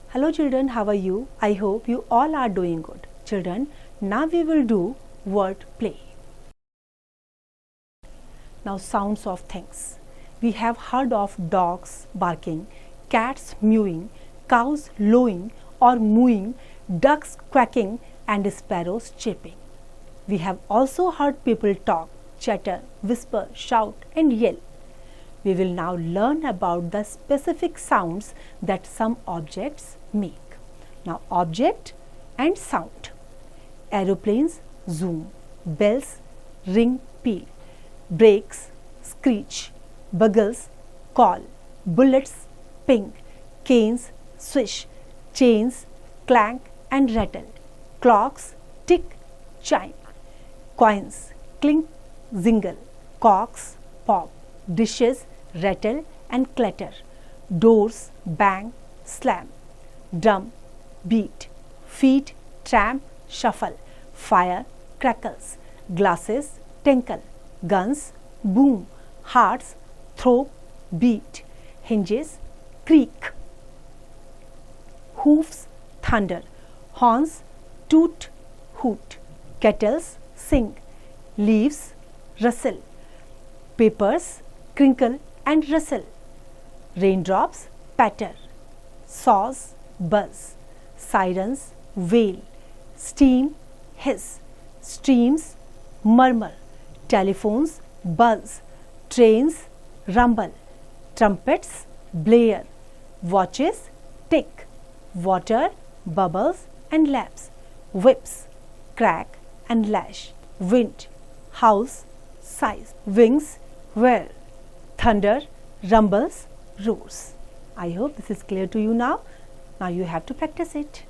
Hello children, how are you? I hope you all are doing good. Children, now we will do word play. Now sounds of things. We have heard of dogs barking, cats mewing, cows lowing or mooing, ducks quacking and sparrows chirping. We have also heard people talk, chatter, whisper, shout and yell. We will now learn about the specific sounds that some objects make. Now object and sound. Aeroplanes zoom, bells ring peal, brakes screech, bugles call, bullets ping, canes swish, chains clank and rattle, clocks tick chime, coins clink jingle, cocks pop, dishes rattle and clatter, doors bang slam, drum beat, feet tramp shuffle, fire crackles, glasses tinkle, guns boom, hearts throb beat, hinges creak, hoofs thunder, horns toot hoot, kettles sing, leaves rustle, papers crinkle and rustle, raindrops patter, saws buzz, sirens wail, steam hiss, streams murmur, telephones buzz, trains rumble, trumpets blare, watches tick, water bubbles and laps, whips crack and lash, wind house sighs, wings whir, thunder rumbles roars. I hope this is clear to you now. Now you have to practice it.